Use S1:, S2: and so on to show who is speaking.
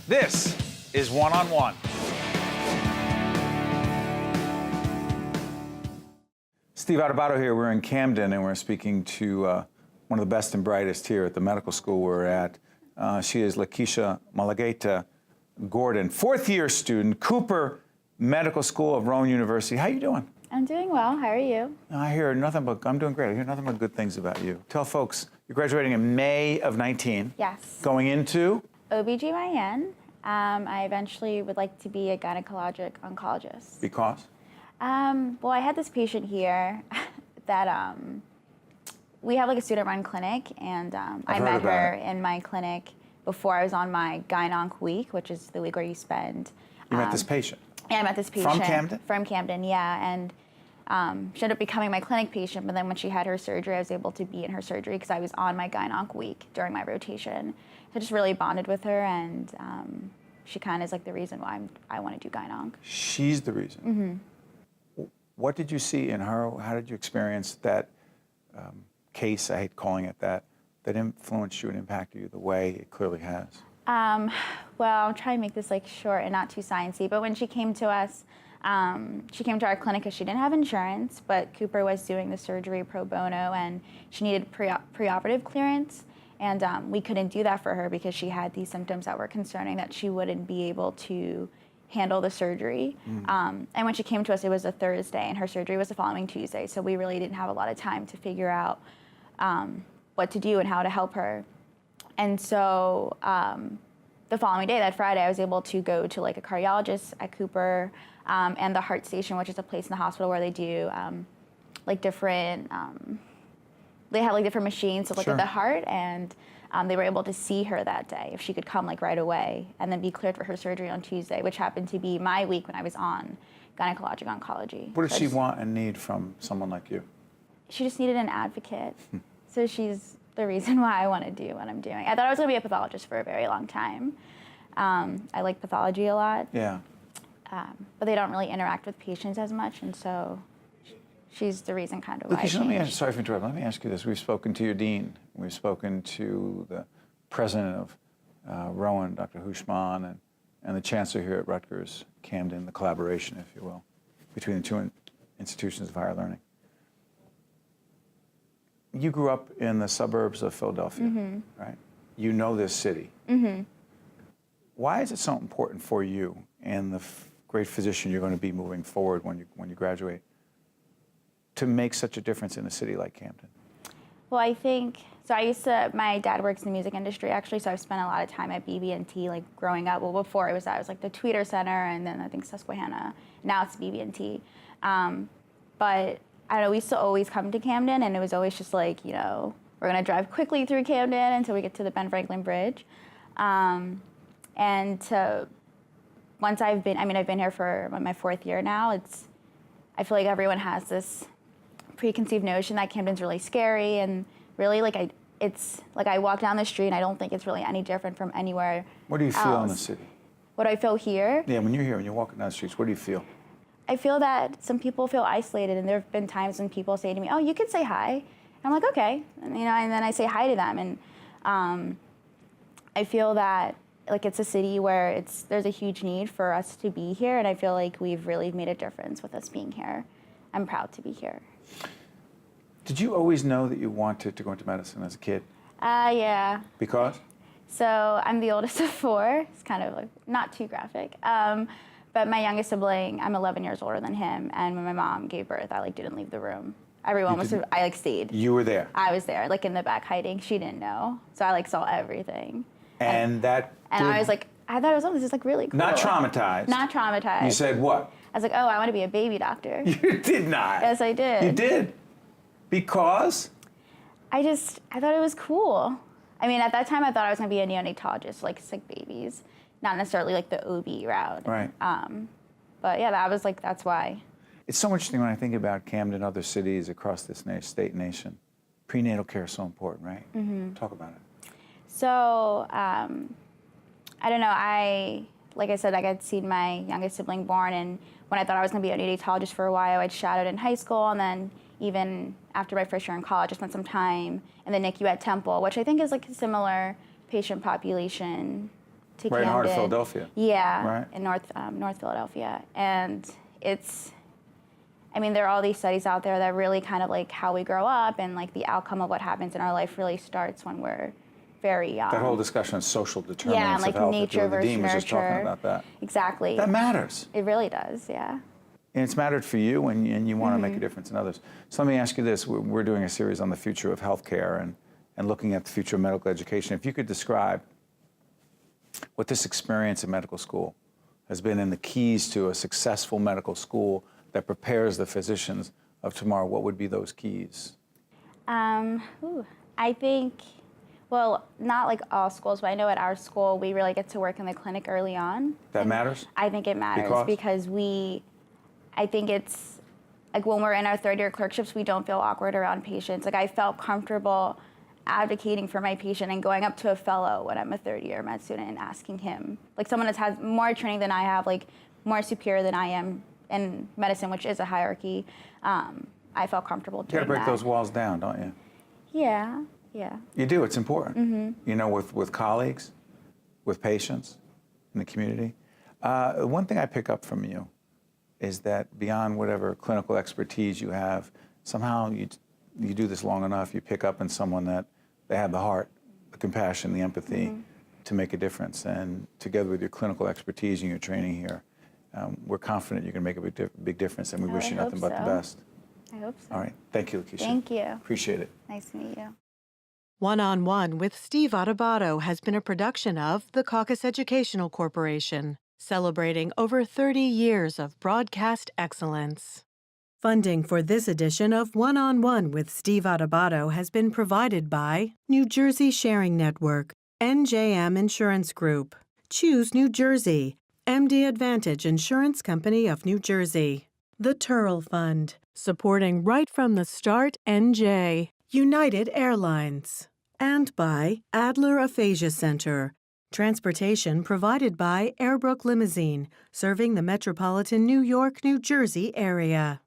S1: This is One on One. Steve Adubato here. We're in Camden, and we're speaking to one of the best and brightest here at the medical school we're at. She is Lakeisha Mulugeta-Gordon, fourth-year student, Cooper Medical School of Rowan University. How you doing?
S2: I'm doing well. How are you?
S1: I'm doing great. I hear nothing but good things about you. Tell folks, you're graduating in May of 19.
S2: Yes.
S1: Going into?
S2: OBGYN. I eventually would like to be a gynecologic oncologist.
S1: Because?
S2: Well, I had this patient here that we have like a student-run clinic, and I met her in my clinic before I was on my Gyn-Onc week, which is the week where you spend.
S1: You met this patient?
S2: Yeah, I met this patient.
S1: From Camden?
S2: From Camden, yeah. And she ended up becoming my clinic patient, but then when she had her surgery, I was able to be in her surgery because I was on my Gyn-Onc week during my rotation. So I just really bonded with her, and she kind of is like the reason why I want to do Gyn-Onc.
S1: She's the reason? Mm-hmm. What did you see in her? How did you experience that case, I hate calling it that influenced you and impacted you the way it clearly has?
S2: Well, I'll try and make this like short and not too sciencey, but when she came to us, she came to our clinic because she didn't have insurance, but Cooper was doing the surgery pro bono, and she needed preoperative clearance, and we couldn't do that for her because she had these symptoms that were concerning that she wouldn't be able to handle the surgery. And when she came to us, it was a Thursday, and her surgery was the following Tuesday, so we really didn't have a lot of time to figure out what to do and how to help her. And so the following day, that Friday, I was able to go to like a cardiologist at Cooper and the Heart Station, which is a place in the hospital where they do like different, they have like different machines to look at the heart, and they were able to see her that day if she could come like right away and then be cleared for her surgery on Tuesday, which happened to be my week when I was on gynecologic oncology.
S1: What did she want and need from someone like you?
S2: She just needed an advocate. So she's the reason why I want to do what I'm doing. I thought I was going to be a pathologist for a very long time. I like pathology a lot.
S1: Yeah.
S2: But they don't really interact with patients as much, and so she's the reason kind of why I changed.
S1: Sorry for interrupting. Let me ask you this. We've spoken to your dean. We've spoken to the president of Rowan, Dr. Hushman, and the chancellor here at Rutgers, Camden, the collaboration, if you will, between the two institutions of higher learning. You grew up in the suburbs of Philadelphia, right? You know this city. Why is it so important for you and the great physician you're going to be moving forward when you graduate to make such a difference in a city like Camden?
S2: Well, I think, so my dad works in the music industry actually, so I've spent a lot of time at BB&T like growing up. Well, before it was like the Tweeter Center, and then I think Susquehanna. Now it's BB&T. But I don't know, we used to always come to Camden, and it was always just like, you know, we're going to drive quickly through Camden until we get to the Ben Franklin Bridge. Once I've been here for my fourth year now, I feel like everyone has this preconceived notion that Camden's really scary, and really I walk down the street and I don't think it's really any different from anywhere else.
S1: What do you feel in the city?
S2: What do I feel here?
S1: Yeah, when you're here, when you're walking down the streets, what do you feel?
S2: I feel that some people feel isolated, and there have been times when people say to me, "Oh, you can say hi." And I'm like, "Okay," and then I say hi to them, and I feel that like it's a city where there's a huge need for us to be here, and I feel like we've really made a difference with us being here. I'm proud to be here.
S1: Did you always know that you wanted to go into medicine as a kid?
S2: Yeah.
S1: Because?
S2: So I'm the oldest of four. It's kind of like not too graphic. But my youngest sibling, I'm 11 years older than him, and when my mom gave birth, I didn't leave the room. I stayed.
S1: You were there?
S2: I was there, in the back hiding. She didn't know, so I saw everything.
S1: And
S2: I was like, I thought it was, this is really cool.
S1: Not traumatized?
S2: Not traumatized.
S1: You said what?
S2: I was like, oh, I want to be a baby doctor.
S1: You did not?
S2: Yes, I did.
S1: You did? Because?
S2: I thought it was cool. I mean, at that time, I thought I was going to be a neonatologist, sick babies. Not necessarily the OB route.
S1: Right.
S2: But yeah, that's why.
S1: It's so interesting when I think about Camden and other cities across this state and nation. Prenatal care is so important, right? Talk about it.
S2: So, I don't know, like I said, I had seen my youngest sibling born, and when I thought I was going to be a neonatologist for a while, I'd shadowed in high school, and then even after my first year in college, I spent some time in the NICU at Temple, which I think is a similar patient population to
S1: Right in the heart of
S2: Camden.
S1: Philadelphia.
S2: Yeah,
S1: Right.
S2: in North Philadelphia. And there are all these studies out there that really kind of like how we grow up and like the outcome of what happens in our life really starts when we're very young.
S1: That whole discussion on social determinants
S2: Yeah, and like
S1: of health.
S2: nature versus
S1: Dean was just talking
S2: nurture.
S1: about that.
S2: Exactly.
S1: That matters.
S2: It really does, yeah.
S1: And it's mattered for you, and you want to make a difference in others. So let me ask you this. We're doing a series on the future of healthcare and looking at the future of medical education. If you could describe what this experience in medical school has been and the keys to a successful medical school that prepares the physicians of tomorrow, what would be those keys?
S2: I think, well, not like all schools, but I know at our school we really get to work in the clinic early on.
S1: That matters?
S2: I think it matters because I think it's, like when we're in our third year clerkships, we don't feel awkward around patients. Like I felt comfortable advocating for my patient and going up to a fellow when I'm a third year med student and asking him, like someone that has more training than I have, like more superior than I am in medicine, which is a hierarchy. I felt comfortable doing that.
S1: You got to break those walls down, don't you?
S2: Yeah.
S1: You do, it's important. You know, with colleagues, with patients, in the community. One thing I pick up from you is that beyond whatever clinical expertise you have, somehow you do this long enough, you pick up in someone that they have the heart, the compassion, the empathy to make a difference. And together with your clinical expertise and your training here, we're confident you're going to make a big difference, and we wish you nothing but the best.
S2: I hope so.
S1: All right. Thank you, Lakeisha.
S2: Thank you.
S1: Appreciate it.
S2: Nice to meet you.
S3: One-on-One with Steve Adubato has been a production of the Caucus Educational Corporation, celebrating over 30 years of broadcast excellence. Funding for this edition of One-on-One with Steve Adubato has been provided by New Jersey Sharing Network, NJM Insurance Group, Choose New Jersey, MD Advantage Insurance Company of New Jersey, the Turl Fund, supporting right from the start NJ, United Airlines, and by Adler Aphasia Center. Transportation provided by Airbrook Limousine, serving the metropolitan New York, New Jersey area.